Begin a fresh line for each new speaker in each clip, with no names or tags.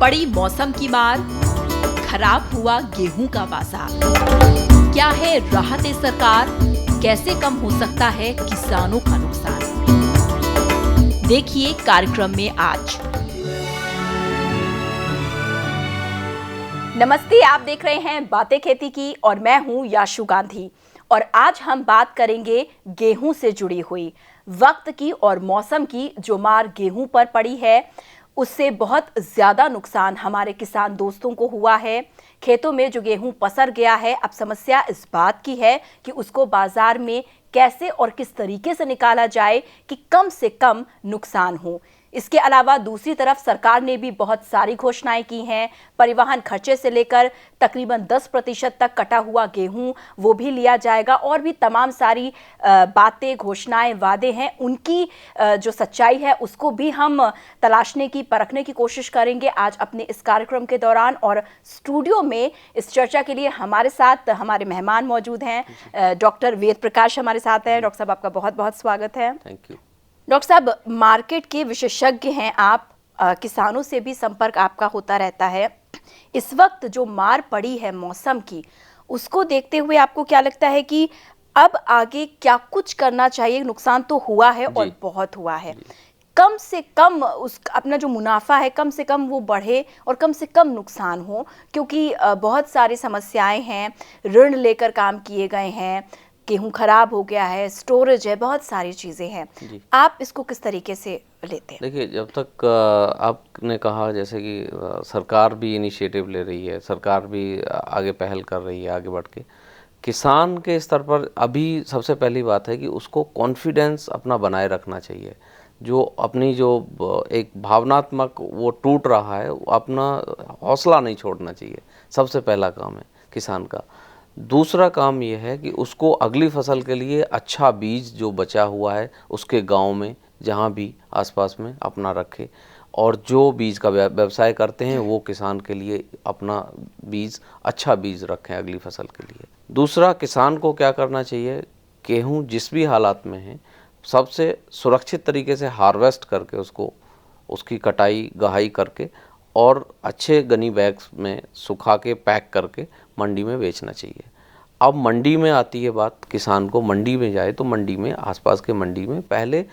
पड़ी मौसम की मार, खराब हुआ गेहूं का बाजार। क्या है राहत सरकार, कैसे कम हो सकता है किसानों का नुकसान? देखिए कार्यक्रम में आज। नमस्ते, आप देख रहे हैं बातें खेती की और मैं हूं याशु गांधी। और आज हम बात करेंगे गेहूं से जुड़ी हुई वक्त की और मौसम की। जो मार गेहूं पर पड़ी है उससे बहुत ज्यादा नुकसान हमारे किसान दोस्तों को हुआ है। खेतों में जो गेहूं पसर गया है, अब समस्या इस बात की है कि उसको बाजार में कैसे और किस तरीके से निकाला जाए कि कम से कम नुकसान हो। इसके अलावा दूसरी तरफ सरकार ने भी बहुत सारी घोषणाएं की हैं। परिवहन खर्चे से लेकर तकरीबन 10% तक कटा हुआ गेहूं वो भी लिया जाएगा और भी तमाम सारी बातें, घोषणाएं, वादे हैं। उनकी जो सच्चाई है उसको भी हम तलाशने की, परखने की कोशिश करेंगे आज अपने इस कार्यक्रम के दौरान। और स्टूडियो में इस चर्चा के लिए हमारे साथ हमारे मेहमान मौजूद हैं। डॉक्टर वेद प्रकाश हमारे साथ हैं। डॉक्टर साहब, आपका बहुत बहुत स्वागत है।
Thank you.
डॉक्टर साहब, मार्केट के विशेषज्ञ हैं आप, किसानों से भी संपर्क आपका होता रहता है। इस वक्त जो मार पड़ी है मौसम की, उसको देखते हुए आपको क्या लगता है कि अब आगे क्या कुछ करना चाहिए? नुकसान तो हुआ है और बहुत हुआ है। कम से कम उस अपना जो मुनाफा है कम से कम वो बढ़े और कम से कम नुकसान हो, क्योंकि बहुत सारी समस्याएं हैं। ऋण लेकर काम किए गए हैं, गेहूं खराब हो गया है, स्टोरेज है, बहुत सारी चीजें हैं। आप इसको किस तरीके से लेते हैं?
देखिए, जब तक आपने कहा जैसे कि सरकार भी इनिशिएटिव ले रही है, सरकार भी आगे पहल कर रही है आगे बढ़ के, किसान के स्तर पर अभी सबसे पहली बात है कि उसको कॉन्फिडेंस अपना बनाए रखना चाहिए। जो अपनी जो एक भावनात्मक वो टूट रहा है, अपना हौसला नहीं छोड़ना चाहिए। सबसे पहला काम है किसान का। दूसरा काम ये है कि उसको अगली फसल के लिए अच्छा बीज जो बचा हुआ है उसके गांव में जहां भी आसपास में अपना रखे, और जो बीज का व्यवसाय करते हैं वो किसान के लिए अपना बीज, अच्छा बीज रखें अगली फसल के लिए। दूसरा, किसान को क्या करना चाहिए, गेहूं जिस भी हालात में है सबसे सुरक्षित तरीके से हार्वेस्ट करके उसको, उसकी कटाई गहाई करके और अच्छे गनी बैग्स में सुखा के पैक करके मंडी में बेचना चाहिए। अब मंडी में आती है बात, किसान को मंडी में जाए तो मंडी में, आसपास के मंडी में पहले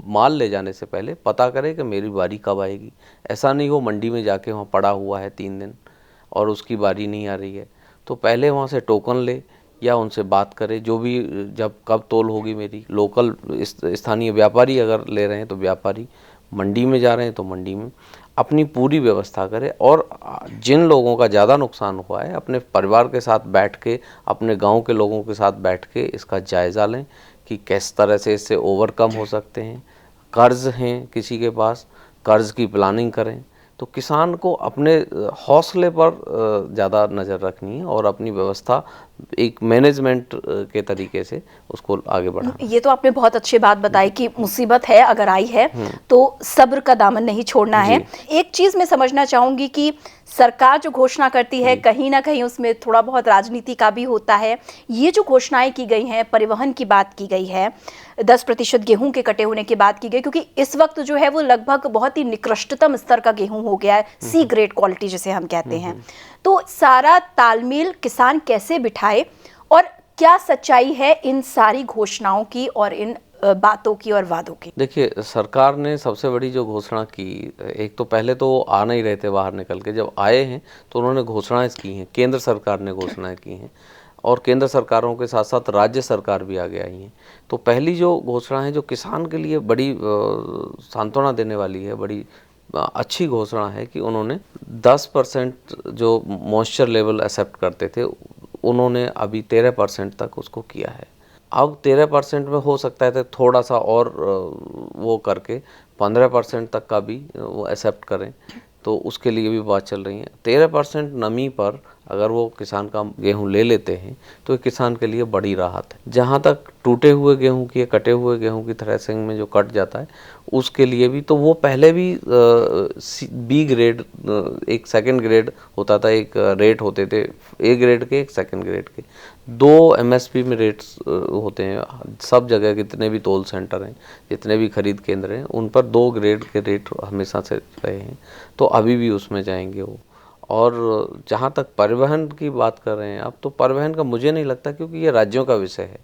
माल ले जाने से पहले पता करे कि मेरी बारी कब आएगी। ऐसा नहीं हो मंडी में जाके वहाँ पड़ा हुआ है 3 दिन और उसकी बारी नहीं आ रही है, तो पहले वहाँ से टोकन ले या उनसे बात करे, जो भी जब कब तोल होगी मेरी। लोकल स्थानीय व्यापारी अगर ले रहे हैं तो व्यापारी, मंडी में जा रहे हैं तो मंडी में अपनी पूरी व्यवस्था करें। और जिन लोगों का ज़्यादा नुकसान हुआ है अपने परिवार के साथ बैठ के, अपने गांव के लोगों के साथ बैठ के इसका जायज़ा लें कि किस तरह से इससे ओवरकम हो सकते हैं। कर्ज़ हैं किसी के पास, कर्ज़ की प्लानिंग करें। तो किसान को अपने हौसले पर ज़्यादा नज़र रखनी है और अपनी व्यवस्था एक मैनेजमेंट के तरीके से उसको आगे बढ़ाना।
ये तो आपने बहुत अच्छी बात बताई कि मुसीबत है अगर आई है तो सब्र का दामन नहीं छोड़ना है। एक चीज़ मैं समझना चाहूँगी कि सरकार जो घोषणा करती है कहीं ना कहीं उसमें थोड़ा बहुत राजनीति का भी होता है। ये जो घोषणाएं की गई हैं, परिवहन की बात की गई है, 10% गेहूं के कटे होने की बात की गई, क्योंकि इस वक्त जो है वो लगभग बहुत ही निकृष्टतम स्तर का गेहूं हो गया है, सी ग्रेड क्वालिटी जिसे हम कहते हैं। तो सारा तालमेल किसान कैसे बिठाए और क्या सच्चाई है इन सारी घोषणाओं की और इन बातों की और वादों की?
देखिए, सरकार ने सबसे बड़ी जो घोषणा की, एक तो पहले तो आ नहीं रहे थे बाहर निकल के, जब आए हैं तो उन्होंने घोषणाएं की हैं, केंद्र सरकार ने घोषणाएं की हैं और केंद्र सरकारों के साथ साथ राज्य सरकार भी आगे आई हैं। तो पहली जो घोषणा है जो किसान के लिए बड़ी सांत्वना देने वाली है, बड़ी अच्छी घोषणा है कि उन्होंने 10% जो मॉइस्चर लेवल एक्सेप्ट करते थे उन्होंने अभी 13% तक उसको किया है। अब 13% में हो सकता है तो थोड़ा सा और वो करके 15% तक का भी वो एक्सेप्ट करें, तो उसके लिए भी बात चल रही है। 13% नमी पर अगर वो किसान का गेहूं ले लेते हैं तो ये किसान के लिए बड़ी राहत है। जहां तक टूटे हुए गेहूं की, कटे हुए गेहूं की थ्रेसिंग में जो कट जाता है उसके लिए भी, तो वो पहले भी बी ग्रेड, एक सेकंड ग्रेड होता था, एक रेट होते थे ए ग्रेड के, एक सेकंड ग्रेड के, 2 एमएसपी में रेट्स होते हैं सब जगह। जितने भी तोल सेंटर हैं, जितने भी खरीद केंद्र हैं, उन पर 2 ग्रेड के रेट हमेशा से रहे हैं, तो अभी भी उसमें जाएंगे वो। और जहाँ तक परिवहन की बात कर रहे हैं आप, तो परिवहन का मुझे नहीं लगता, क्योंकि ये राज्यों का विषय है।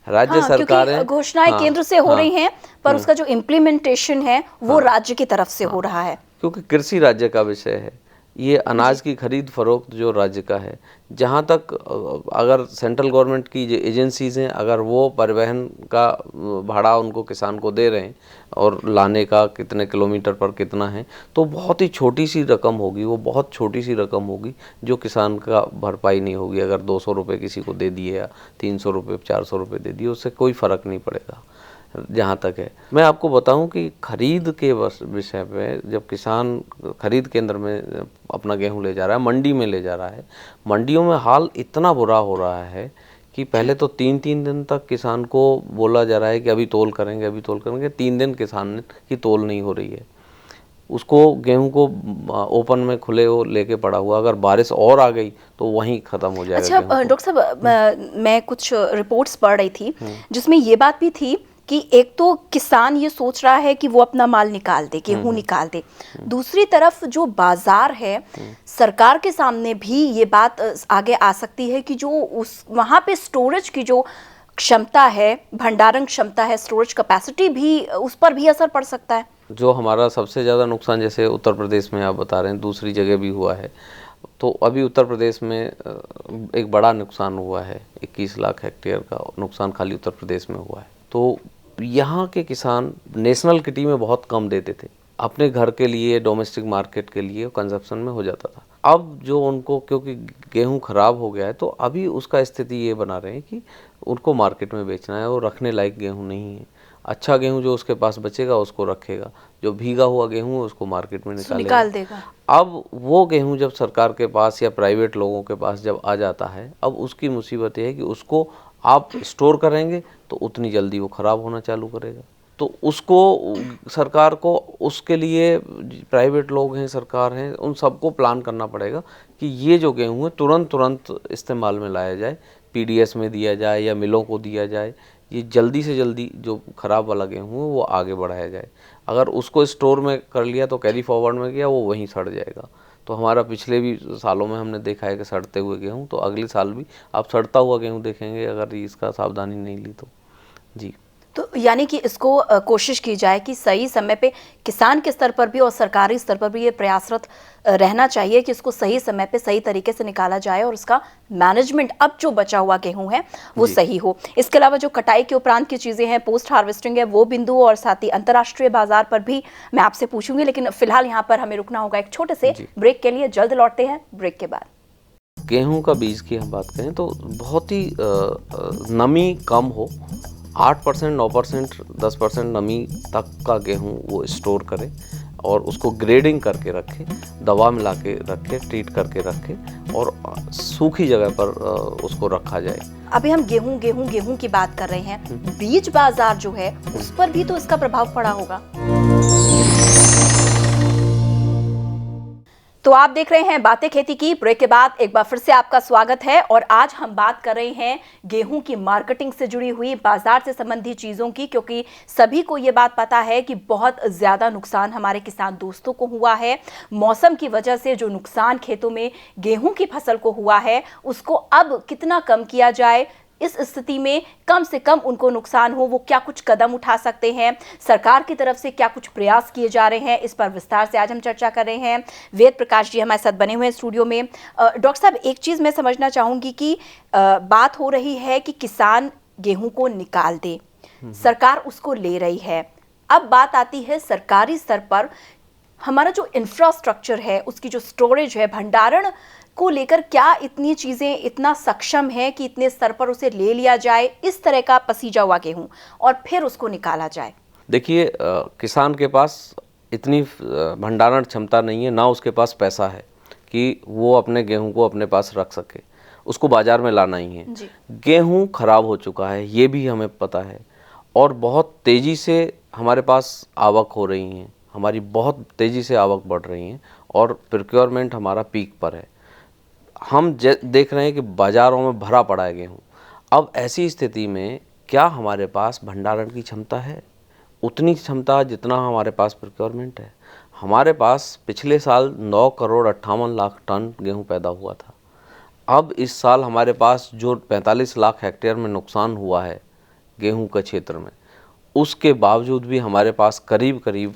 राज्य सरकारें,
क्योंकि घोषणाएं केंद्र से हो रही हैं, पर उसका जो इम्प्लीमेंटेशन है वो राज्य की तरफ से हो रहा है।
क्योंकि कृषि राज्य का विषय है, ये अनाज की खरीद फरोख्त जो राज्य का है। जहाँ तक अगर सेंट्रल गवर्नमेंट की जो एजेंसीज हैं, अगर वो परिवहन का भाड़ा उनको किसान को दे रहे हैं और लाने का कितने किलोमीटर पर कितना है, तो बहुत ही छोटी सी रकम होगी, वो बहुत छोटी सी रकम होगी जो किसान का भरपाई नहीं होगी। अगर 200 रुपये किसी को दे दिए या 300 रुपये, 400 रुपये दे दिए, उससे कोई फ़र्क नहीं पड़ेगा। जहाँ तक है, मैं आपको बताऊं कि खरीद के विषय पे, जब किसान खरीद केंद्र में अपना गेहूं ले जा रहा है, मंडी में ले जा रहा है, मंडियों में हाल इतना बुरा हो रहा है कि पहले तो 3-3 दिन तक किसान को बोला जा रहा है कि अभी तोल करेंगे, अभी तोल करेंगे। 3 दिन किसान की तोल नहीं हो रही है, उसको गेहूं को ओपन में खुले हो लेके पड़ा हुआ। अगर बारिश और आ गई तो वहीं ख़त्म हो जाएगा।
अच्छा डॉक्टर साहब, मैं कुछ रिपोर्ट्स पढ़ रही थी जिसमें ये बात भी थी कि एक तो किसान ये सोच रहा है कि वो अपना माल निकाल दे, गेहूं निकाल दे, दूसरी तरफ जो बाजार है, सरकार के सामने भी ये बात आगे आ सकती है कि जो उस वहाँ पे स्टोरेज की जो क्षमता है, भंडारण क्षमता है, स्टोरेज कैपेसिटी भी, उस पर भी असर पड़ सकता है।
जो हमारा सबसे ज़्यादा नुकसान, जैसे उत्तर प्रदेश में आप बता रहे हैं, दूसरी जगह भी हुआ है, तो अभी उत्तर प्रदेश में एक बड़ा नुकसान हुआ है। 21 लाख हेक्टेयर का नुकसान खाली उत्तर प्रदेश में हुआ है। तो यहाँ के किसान नेशनल किटी में बहुत कम देते थे, अपने घर के लिए, डोमेस्टिक मार्केट के लिए कंजप्शन में हो जाता था। अब जो उनको, क्योंकि गेहूं खराब हो गया है, तो अभी उसका स्थिति ये बना रहे हैं कि उनको मार्केट में बेचना है, और रखने लायक गेहूं नहीं है। अच्छा गेहूं जो उसके पास बचेगा उसको रखेगा, जो भीगा हुआ गेहूं है उसको मार्केट में निकाल
देगा।
अब वो गेहूं जब सरकार के पास या प्राइवेट लोगों के पास जब आ जाता है, अब उसकी मुसीबत ये है कि उसको आप स्टोर करेंगे तो उतनी जल्दी वो ख़राब होना चालू करेगा। तो उसको, सरकार को उसके लिए, प्राइवेट लोग हैं, सरकार हैं, उन सबको प्लान करना पड़ेगा कि ये जो गेहूं है तुरंत इस्तेमाल में लाया जाए, पीडीएस में दिया जाए या मिलों को दिया जाए। ये जल्दी से जल्दी जो ख़राब वाला गेहूं है वो आगे बढ़ाया जाए। अगर उसको स्टोर में कर लिया तो कैरी फॉरवर्ड में गया, वो वहीं सड़ जाएगा। तो हमारा पिछले भी सालों में हमने देखा है कि सड़ते हुए गेहूं, तो अगले साल भी आप सड़ता हुआ गेहूं देखेंगे अगर इसका सावधानी नहीं ली तो। जी,
तो यानी कि इसको कोशिश की जाए कि सही समय पे किसान के स्तर पर भी और सरकारी स्तर पर भी ये प्रयासरत रहना चाहिए कि इसको सही समय पे सही तरीके से निकाला जाए और उसका मैनेजमेंट, अब जो बचा हुआ गेहूं है वो सही हो। इसके अलावा जो कटाई के उपरांत की चीज़ें हैं, पोस्ट हार्वेस्टिंग है, वो बिंदु और साथ ही अंतर्राष्ट्रीय बाजार पर भी मैं आपसे पूछूंगी, लेकिन फिलहाल यहाँ पर हमें रुकना होगा एक छोटे से ब्रेक के लिए। जल्द लौटते हैं ब्रेक के बाद।
गेहूं का बीज की हम बात करें तो बहुत ही नमी कम हो, 8%, 9%, 10% नमी तक का गेहूं वो स्टोर करें और उसको ग्रेडिंग करके रखें, दवा मिला के रखें, ट्रीट करके रखें, और सूखी जगह पर उसको रखा जाए।
अभी हम गेहूं की बात कर रहे हैं, बीज बाजार जो है उस पर भी तो इसका प्रभाव पड़ा होगा। तो आप देख रहे हैं बातें खेती की। ब्रेक के बाद एक बार फिर से आपका स्वागत है, और आज हम बात कर रहे हैं गेहूं की मार्केटिंग से जुड़ी हुई, बाजार से संबंधित चीजों की, क्योंकि सभी को ये बात पता है कि बहुत ज्यादा नुकसान हमारे किसान दोस्तों को हुआ है। मौसम की वजह से जो नुकसान खेतों में गेहूं की फसल को हुआ है, उसको अब कितना कम किया जाए, इस स्थिति में कम से कम उनको नुकसान हो, वो क्या कुछ कदम उठा सकते हैं, सरकार की तरफ से क्या कुछ प्रयास किए जा रहे हैं, इस पर विस्तार से आज हम चर्चा कर रहे हैं। वेद प्रकाश जी हमारे साथ बने हुए हैं स्टूडियो में। डॉक्टर साहब, एक चीज़ मैं समझना चाहूँगी कि बात हो रही है कि किसान गेहूं को निकाल दे, सरकार उसको ले रही है। अब बात आती है सरकारी स्तर पर हमारा जो इंफ्रास्ट्रक्चर है, उसकी जो स्टोरेज है, भंडारण को लेकर क्या इतनी चीज़ें इतना सक्षम है कि इतने स्तर पर उसे ले लिया जाए, इस तरह का पसीजा हुआ गेहूं, और फिर उसको निकाला जाए?
देखिए, किसान के पास इतनी भंडारण क्षमता नहीं है, ना उसके पास पैसा है कि वो अपने गेहूं को अपने पास रख सके, उसको बाजार में लाना ही है।
जी।
गेहूं खराब हो चुका है, ये भी हमें पता है, और बहुत तेज़ी से हमारे पास आवक हो रही है, हमारी बहुत तेज़ी से आवक बढ़ रही है और प्रोक्योरमेंट हमारा पीक पर है। हम देख रहे हैं कि बाज़ारों में भरा पड़ा है गेहूँ। अब ऐसी स्थिति में क्या हमारे पास भंडारण की क्षमता है? उतनी क्षमता जितना हमारे पास प्रोक्योरमेंट है। हमारे पास पिछले साल 9,58,00,000 टन गेहूँ पैदा हुआ था। अब इस साल हमारे पास जो 45 लाख हेक्टेयर में नुकसान हुआ है गेहूं के क्षेत्र में, उसके बावजूद भी हमारे पास करीब करीब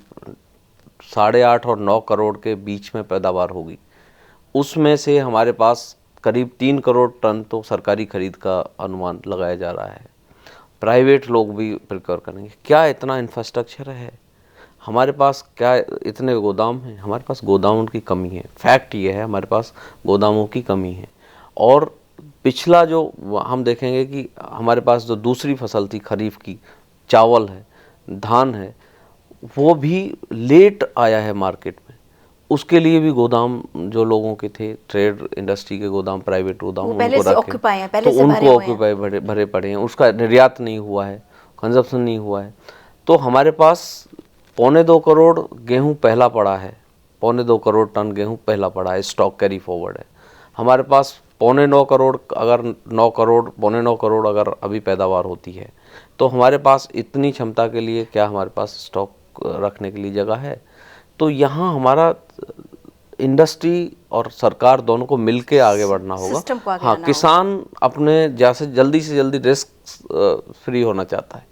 8.5 और 9 करोड़ के बीच में पैदावार होगी। उसमें से हमारे पास करीब 3 करोड़ टन तो सरकारी खरीद का अनुमान लगाया जा रहा है, प्राइवेट लोग भी प्रिक्योर करेंगे। क्या इतना इंफ्रास्ट्रक्चर है हमारे पास? क्या इतने गोदाम हैं? हमारे पास गोदामों की कमी है। फैक्ट ये है, हमारे पास गोदामों की कमी है। और पिछला जो हम देखेंगे कि हमारे पास जो दूसरी फसल थी खरीफ की, चावल है, धान है, वो भी लेट आया है मार्केट में। उसके लिए भी गोदाम जो लोगों के थे, ट्रेड इंडस्ट्री के गोदाम, प्राइवेट गोदाम,
वो पहले
उनको
से
रखे,
ऑक्यूपाई हैं,
तो उनको ऑक्यूपाई भरे पड़े हैं, उसका निर्यात नहीं हुआ है, कंजप्शन नहीं हुआ है। तो हमारे पास 2.25 करोड़ गेहूं पहला पड़ा है, 2.25 करोड़ टन गेहूं पहला पड़ा है, स्टॉक कैरी फॉरवर्ड है। हमारे पास 9.25 करोड़, अगर 9 करोड़ 9.25 करोड़ अगर अभी पैदावार होती है, तो हमारे पास इतनी क्षमता के लिए क्या हमारे पास स्टॉक रखने के लिए जगह है? तो यहाँ हमारा इंडस्ट्री और सरकार दोनों को मिलके आगे बढ़ना होगा।
सिस्टम को आगे
हाँ,
लाना
किसान अपने जैसे जल्दी से जल्दी रिस्क फ्री होना चाहता है,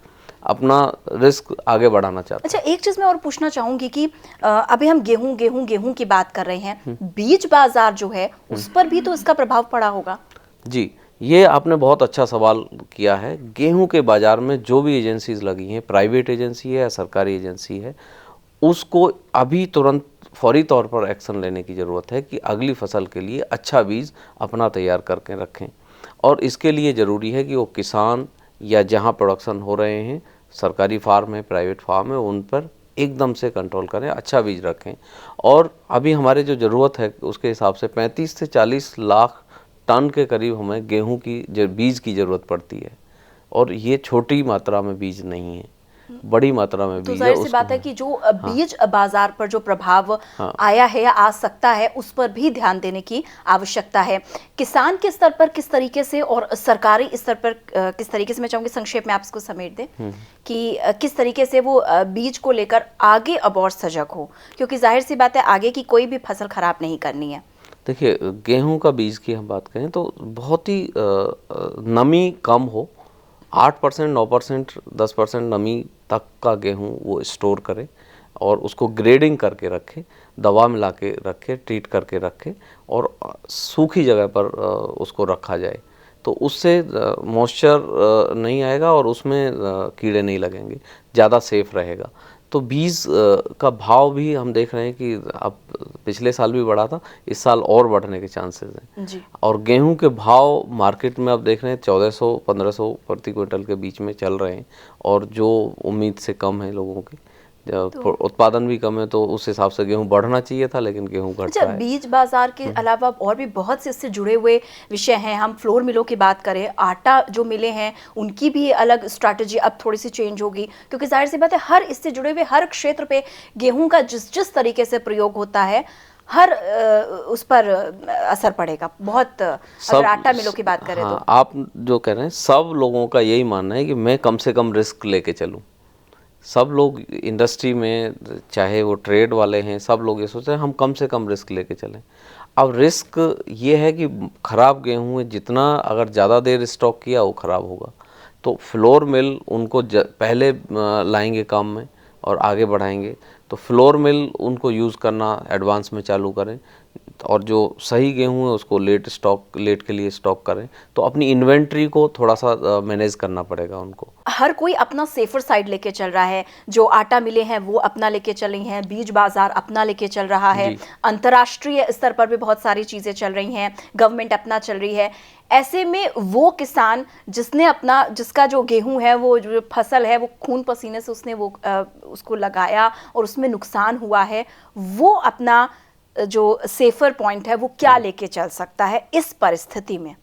अपना रिस्क आगे बढ़ाना चाहता है।
अच्छा, एक चीज मैं और पूछना चाहूंगी कि अभी हम गेहूं की बात कर रहे हैं, बीज बाजार जो है उस पर भी तो इसका प्रभाव पड़ा होगा।
जी, ये आपने बहुत अच्छा सवाल किया है। गेहूं के बाजार में जो भी एजेंसीज लगी हैं, प्राइवेट एजेंसी है या सरकारी एजेंसी है, उसको अभी तुरंत फौरी तौर पर एक्शन लेने की ज़रूरत है कि अगली फसल के लिए अच्छा बीज अपना तैयार करके रखें। और इसके लिए ज़रूरी है कि वो किसान या जहाँ प्रोडक्शन हो रहे हैं, सरकारी फार्म है, प्राइवेट फार्म है, उन पर एकदम से कंट्रोल करें, अच्छा बीज रखें। और अभी हमारे जो ज़रूरत है उसके हिसाब से 35 से 40 लाख टन के करीब हमें गेहूं की बीज की ज़रूरत पड़ती है। और ये छोटी मात्रा में बीज नहीं है, बड़ी मात्रा में
तो
बीज है।
जाहिर सी बात है कि जो बीज बाजार पर जो प्रभाव आया है या आ सकता है, उस पर भी ध्यान देने की आवश्यकता है। किसान के स्तर पर किस तरीके से और सरकारी स्तर पर किस तरीके से, मैं चाहूंगी संक्षेप में आप इसको समेट दें कि किस तरीके से वो बीज को लेकर आगे अब और सजग हो, क्योंकि जाहिर सी बात है आगे की कोई भी फसल खराब नहीं करनी है।
देखिए, गेहूं का बीज की हम बात करें तो बहुत ही नमी कम हो, 8%, 9%, 10% नमी तक का गेहूं वो स्टोर करे और उसको ग्रेडिंग करके रखे, दवा मिला के रखे, ट्रीट करके रखे और सूखी जगह पर उसको रखा जाए। तो उससे मॉइस्चर नहीं आएगा और उसमें कीड़े नहीं लगेंगे, ज़्यादा सेफ रहेगा। तो बीज का भाव भी हम देख रहे हैं कि अब पिछले साल भी बढ़ा था, इस साल और बढ़ने के चांसेस हैं
जी।
और गेहूं के भाव मार्केट में अब देख रहे हैं 1400-1500 प्रति क्विंटल के बीच में चल रहे हैं और जो उम्मीद से कम है लोगों की। उत्पादन भी कम है तो उस हिसाब से गेहूं बढ़ना चाहिए था, लेकिन गेहूं घट रहा है।
बीज बाजार के अलावा और भी बहुत से इससे जुड़े हुए विषय हैं। हम फ्लोर मिलों की बात करें, आटा जो मिले हैं उनकी भी अलग स्ट्रैटेजी अब थोड़ी सी चेंज होगी, क्योंकि जाहिर सी बात है हर इससे जुड़े हुए हर क्षेत्र पे गेहूं का जिस तरीके से प्रयोग होता है, हर उस पर असर पड़ेगा बहुत। अगर आटा मिलों की बात करें तो
आप जो कह रहे हैं, सब लोगों का यही मानना है कि मैं कम से कम रिस्क लेके चलूं। सब लोग इंडस्ट्री में, चाहे वो ट्रेड वाले हैं, सब लोग ये सोचते हैं हम कम से कम रिस्क लेके चलें। अब रिस्क ये है कि ख़राब गेहूँ है, जितना अगर ज़्यादा देर स्टॉक किया वो ख़राब होगा। तो फ्लोर मिल उनको पहले लाएंगे काम में और आगे बढ़ाएंगे। तो फ्लोर मिल उनको यूज़ करना एडवांस में चालू करें और जो सही गेहूँ है उसको लेट के लिए स्टॉक करें। तो अपनी इन्वेंट्री को थोड़ा सा मैनेज करना पड़ेगा उनको।
हर कोई अपना सेफर साइड लेके चल रहा है। जो आटा मिले हैं वो अपना लेके चले हैं, बीज बाजार अपना लेके चल रहा है, अंतर्राष्ट्रीय स्तर पर भी बहुत सारी चीज़ें चल रही हैं, गवर्नमेंट अपना चल रही है। ऐसे में वो किसान जिसका जो गेहूं है, वो जो फसल है, वो खून पसीने से उसने वो उसको लगाया और उसमें नुकसान हुआ है, वो अपना जो सेफर पॉइंट है वो क्या लेके चल सकता है इस परिस्थिति में?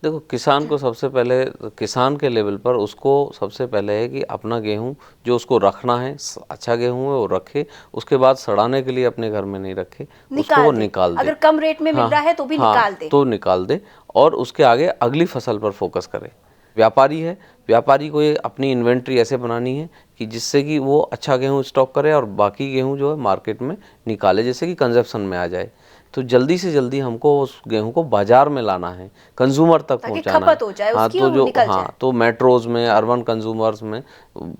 देखो, किसान को सबसे पहले, किसान के लेवल पर उसको सबसे पहले है कि अपना गेहूं जो उसको रखना है, अच्छा गेहूं है वो रखे, उसके बाद सड़ाने के लिए अपने घर में नहीं रखे, उसको निकाल दे।
अगर कम रेट में मिल रहा है तो भी निकाल दे,
तो निकाल दे और उसके आगे अगली फसल पर फोकस करे। व्यापारी है, व्यापारी को ये अपनी इन्वेंट्री ऐसे बनानी है कि जिससे कि वो अच्छा गेहूं स्टॉक करे और बाकी गेहूं जो है मार्केट में निकाले, जैसे कि कंजप्शन में आ जाए। तो जल्दी से जल्दी हमको उस गेहूं को बाजार में लाना है, कंज्यूमर तक पहुंचाना है।
हो जाए,
हाँ,
उसकी
तो जो
निकल
हाँ
जाए।
तो मेट्रोज में, अर्बन कंज्यूमर्स में,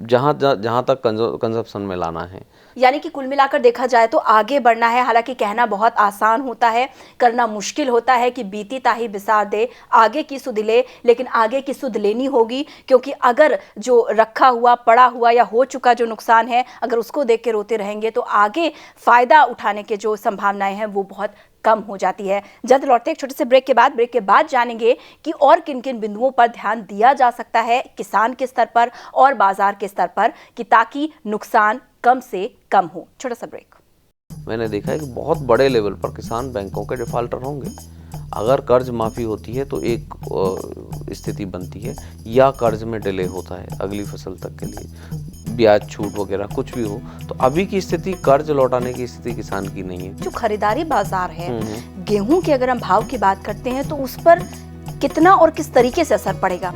जहाँ जहाँ तक कंजप्शन में लाना है।
यानी कि कुल मिलाकर देखा जाए तो आगे बढ़ना है। हालांकि कहना बहुत आसान होता है, करना मुश्किल होता है कि बीती ताही बिसार दे, आगे की सुध ले। लेकिन आगे की सुध लेनी होगी, क्योंकि अगर जो रखा हुआ, पड़ा हुआ या हो चुका जो नुकसान है, अगर उसको देख के रोते रहेंगे तो आगे फायदा उठाने के जो संभावनाएं हैं वो बहुत कम हो जाती है। जल्द लौटते एक छोटे से ब्रेक के बाद जानेंगे कि और किन किन बिंदुओं पर ध्यान दिया जा सकता है किसान के स्तर पर और बाजार के स्तर पर, कि ताकि नुकसान कम से कम हो। छोटा सा ब्रेक।
मैंने देखा है कि बहुत बड़े लेवल पर किसान बैंकों के डिफाल्टर होंगे। अगर कर्ज माफ़ी होती है तो एक स्थिति बनती है, या कर्ज में डिले होता है अगली फसल तक के लिए, ब्याज छूट वगैरह कुछ भी हो, तो अभी की स्थिति कर्ज लौटाने की स्थिति किसान की नहीं है।
जो खरीदारी बाजार है, गेहूं के अगर हम भाव की बात करते हैं तो उस पर कितना और किस तरीके से असर पड़ेगा?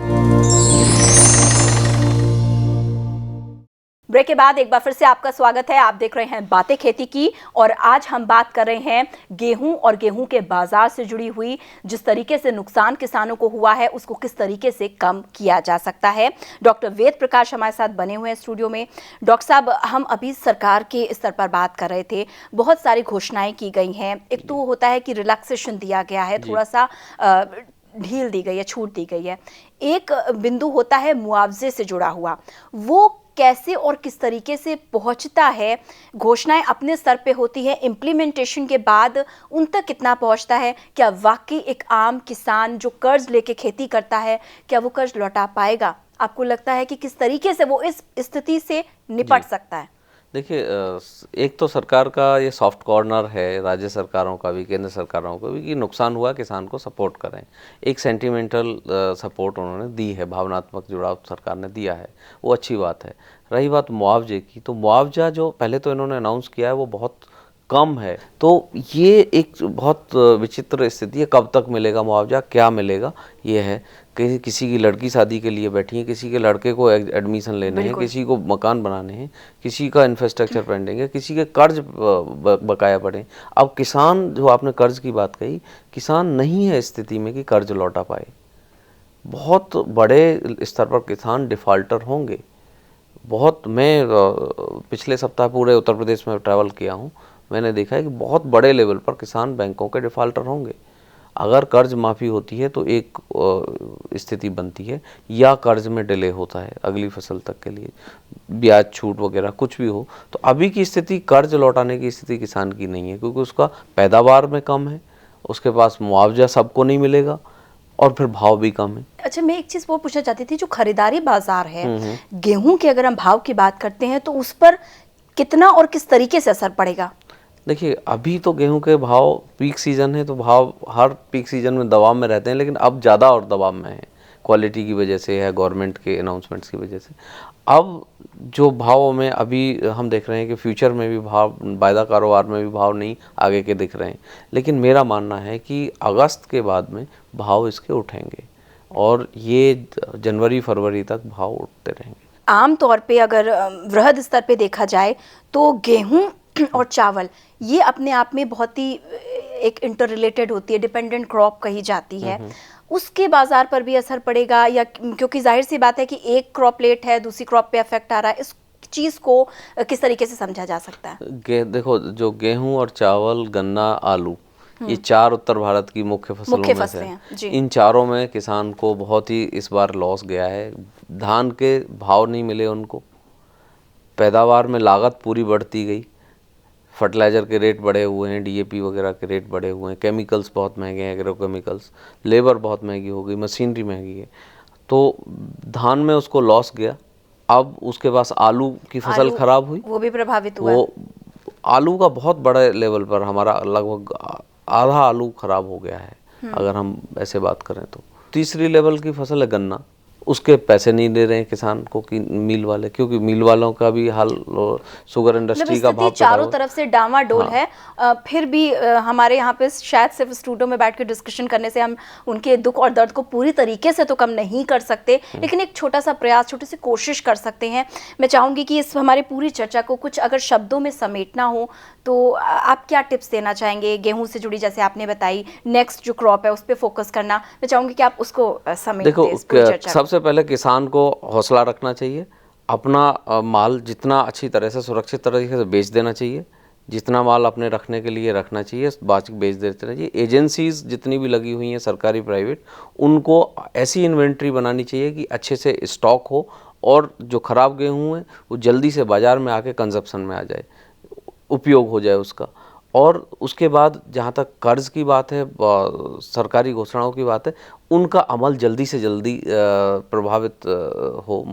ब्रेक के बाद एक बार फिर से आपका स्वागत है। आप देख रहे हैं बातें खेती की, और आज हम बात कर रहे हैं गेहूं और गेहूं के बाजार से जुड़ी हुई। जिस तरीके से नुकसान किसानों को हुआ है उसको किस तरीके से कम किया जा सकता है। डॉक्टर वेद प्रकाश हमारे साथ बने हुए हैं स्टूडियो में। डॉक्टर साहब, हम अभी सरकार के स्तर पर बात कर रहे थे, बहुत सारी घोषणाएं की गई हैं। एक तो होता है कि रिलैक्सेशन दिया गया है, थोड़ा सा ढील दी गई है, छूट दी गई है। एक बिंदु होता है मुआवजे से जुड़ा हुआ, वो कैसे और किस तरीके से पहुंचता है? घोषणाएं अपने स्तर पे होती है, इम्प्लीमेंटेशन के बाद उन तक कितना पहुंचता है? क्या वाकई एक आम किसान जो कर्ज लेके खेती करता है, क्या वो कर्ज लौटा पाएगा? आपको लगता है कि किस तरीके से वो इस स्थिति से निपट सकता है?
देखिए, एक तो सरकार का ये सॉफ्ट कॉर्नर है, राज्य सरकारों का भी, केंद्र सरकारों का भी, कि नुकसान हुआ किसान को सपोर्ट करें। एक सेंटिमेंटल सपोर्ट उन्होंने दी है, भावनात्मक जुड़ाव सरकार ने दिया है, वो अच्छी बात है। रही बात मुआवजे की, तो मुआवजा जो पहले तो इन्होंने अनाउंस किया है वो बहुत कम है। तो ये एक बहुत विचित्र स्थिति है, कब तक मिलेगा मुआवजा, क्या मिलेगा, ये है। किसी की लड़की शादी के लिए बैठी है, किसी के लड़के को एडमिशन लेने हैं, किसी को मकान बनाने हैं, किसी का इंफ्रास्ट्रक्चर पेंडिंग है, किसी के कर्ज बकाया पड़े। अब किसान, जो आपने कर्ज की बात कही, किसान नहीं है स्थिति में कि कर्ज लौटा पाए। बहुत बड़े स्तर पर किसान डिफाल्टर होंगे। मैं पिछले सप्ताह पूरे उत्तर प्रदेश में ट्रैवल किया हूँ, मैंने देखा है कि बहुत बड़े लेवल पर किसान बैंकों के डिफाल्टर होंगे। अगर कर्ज माफ़ी होती है तो एक स्थिति बनती है, या कर्ज में डिले होता है अगली फसल तक के लिए, ब्याज छूट वगैरह कुछ भी हो। तो अभी की स्थिति कर्ज लौटाने की स्थिति किसान की नहीं है, क्योंकि उसका पैदावार में कम है, उसके पास मुआवजा सबको नहीं मिलेगा, और फिर भाव भी कम है।
अच्छा, मैं एक चीज़ वो पूछना चाहती थी, जो खरीदारी बाजार है गेहूं के, अगर हम भाव की बात करते हैं तो उस पर कितना और किस तरीके से असर पड़ेगा?
देखिए, अभी तो गेहूं के भाव, पीक सीजन है तो भाव हर पीक सीजन में दबाव में रहते हैं, लेकिन अब ज़्यादा और दबाव में है, क्वालिटी की वजह से है, गवर्नमेंट के अनाउंसमेंट्स की वजह से। अब जो भावों में अभी हम देख रहे हैं कि फ्यूचर में भी भाव, वायदा कारोबार में भी भाव नहीं आगे के दिख रहे हैं, लेकिन मेरा मानना है कि अगस्त के बाद में भाव इसके उठेंगे, और ये जनवरी फरवरी तक भाव उठते रहेंगे।
आमतौर पे अगर वृहद स्तर पे देखा जाए तो गेहूं और चावल ये अपने आप में बहुत ही एक इंटर रिलेटेड होती है, डिपेंडेंट क्रॉप कही जाती है। उसके बाजार पर भी असर पड़ेगा, या क्योंकि जाहिर सी बात है कि एक क्रॉप लेट है, दूसरी क्रॉप पे इफेक्ट आ रहा है, इस चीज़ को किस तरीके से समझा जा सकता है?
देखो, जो गेहूं और चावल, गन्ना, आलू, ये चार उत्तर भारत की मुख्य फसलों में से, इन चारों में किसान को बहुत ही इस बार लॉस गया है। धान के भाव नहीं मिले उनको, पैदावार में लागत पूरी बढ़ती गई, फर्टिलाइज़र के रेट बढ़े हुए हैं, डीएपी वगैरह के रेट बढ़े हुए हैं, केमिकल्स बहुत महंगे हैं, एग्रोकेमिकल्स, लेबर बहुत महंगी हो गई, मशीनरी महंगी है, तो धान में उसको लॉस गया। अब उसके पास आलू की फसल खराब हुई,
वो भी प्रभावित हुआ।
वो आलू का बहुत बड़े लेवल पर हमारा लगभग आधा आलू खराब हो गया है अगर हम ऐसे बात करें तो। तीसरी लेवल की फसल है गन्ना, उसके पैसे नहीं दे रहे हैं किसान को कि मिल वाले, क्योंकि मिल वालों का भी हाल शुगर इंडस्ट्री का भाव
चारों तरफ से डामाडोल है। फिर भी हमारे यहाँ पे शायद सिर्फ स्टूडियो में बैठ के डिस्कशन करने से हम उनके दुख और दर्द को पूरी तरीके से तो कम नहीं कर सकते, लेकिन एक छोटा सा प्रयास, छोटी सी कोशिश कर सकते हैं। मैं चाहूँगी कि इस हमारी पूरी चर्चा को कुछ अगर शब्दों में समेटना हो तो आप क्या टिप्स देना चाहेंगे? गेहूं से जुड़ी जैसे आपने बताई, नेक्स्ट जो क्रॉप है उस पर फोकस करना, मैं चाहूँगी कि आप उसको समेट दें इस पूरी चर्चा को।
सबसे पहले किसान को हौसला रखना चाहिए, अपना माल जितना अच्छी तरह से सुरक्षित तरीके से बेच देना चाहिए, जितना माल अपने रखने के लिए रखना चाहिए बाकी बेच देना चाहिए। एजेंसीज जितनी भी लगी हुई हैं सरकारी प्राइवेट, उनको ऐसी इन्वेंट्री बनानी चाहिए कि अच्छे से स्टॉक हो और जो ख़राब गेहूँ है वो जल्दी से बाज़ार में आके कंजप्शन में आ जाए, उपयोग हो जाए उसका। और उसके बाद जहाँ तक कर्ज की बात है, सरकारी घोषणाओं की बात है, उनका अमल जल्दी से जल्दी प्रभावित हो,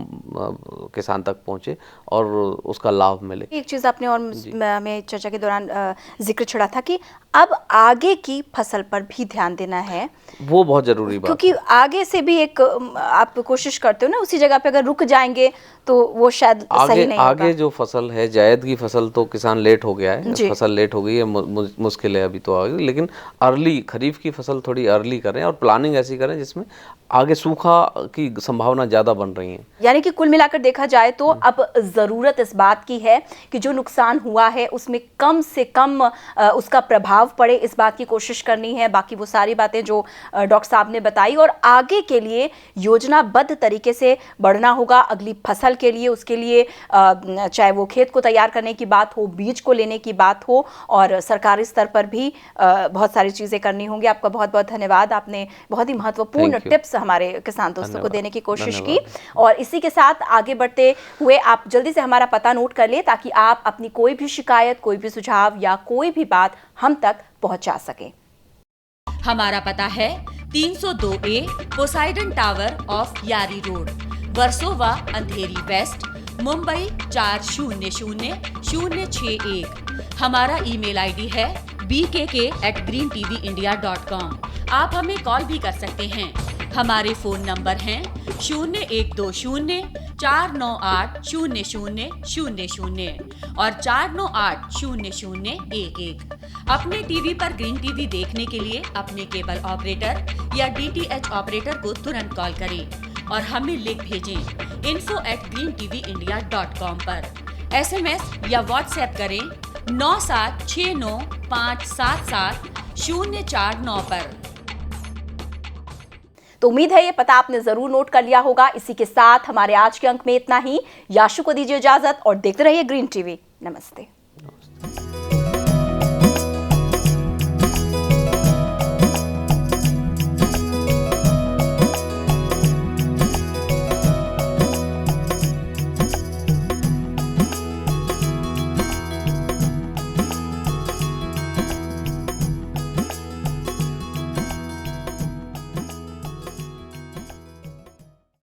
किसान तक पहुँचे और उसका लाभ मिले।
एक चीज़ आपने और मैं चर्चा के दौरान जिक्र छड़ा था कि अब आगे की फसल पर भी ध्यान देना है,
वो बहुत ज़रूरी बात,
क्योंकि आगे से भी एक आप कोशिश करते हो ना, उसी जगह पे अगर रुक जाएंगे तो वो शायद सही नहीं होगा।
आगे जो फसल है, जायद की फसल तो किसान लेट हो गया है, फसल लेट हो गई है, मुश्किल है अभी तो आ गई, लेकिन अर्ली खरीफ की फसल थोड़ी अर्ली करें और प्लानिंग ऐसी करें जिसमें आगे सूखा की संभावना ज़्यादा बन रही है।
यानी कि कुल मिलाकर देखा जाए तो अब ज़रूरत इस बात की है कि जो नुकसान हुआ है उसमें कम से कम उसका प्रभाव पड़े, इस बात की कोशिश करनी है। बाकी वो सारी बातें जो डॉक्टर साहब ने बताई, और आगे के लिए योजनाबद्ध तरीके से बढ़ना होगा अगली फसल के लिए। उसके लिए चाहे वो खेत को तैयार करने की बात हो, बीज को लेने की बात हो, और सरकारी स्तर पर भी बहुत सारी चीज़ें करनी होंगी। आपका बहुत बहुत धन्यवाद, आपने बहुत ही महत्वपूर्ण टिप्स हमारे किसान दोस्तों को देने की कोशिश की। और इसी के साथ आगे बढ़ते हुए आप जल्दी से हमारा पता नोट कर ले, ताकि आप अपनी कोई भी शिकायत, कोई भी सुझाव या कोई भी बात हम तक पहुंचा सकें।
हमारा पता है 302A पोसाइडन टावर ऑफ यारी रोड, वर्सोवा, अंधेरी वेस्ट, मुंबई 400061। हमारा ईमेल आईडी है bkk@greentvindia.com। आप हमें कॉल भी कर सकते हैं। हमारे फ़ोन नंबर हैं 0120-498-0000 और 498-0011। अपने टीवी पर ग्रीन टीवी देखने के लिए अपने केबल ऑपरेटर या DTH ऑपरेटर को तुरंत कॉल करें और हमें लिंक भेजें info@greentvindia.com पर। SMS या व्हाट्सएप करें 9769577049 पर।
तो उम्मीद है ये पता आपने जरूर नोट कर लिया होगा। इसी के साथ हमारे आज के अंक में इतना ही। याशु को दीजिए इजाजत और देखते रहिए ग्रीन टीवी। नमस्ते।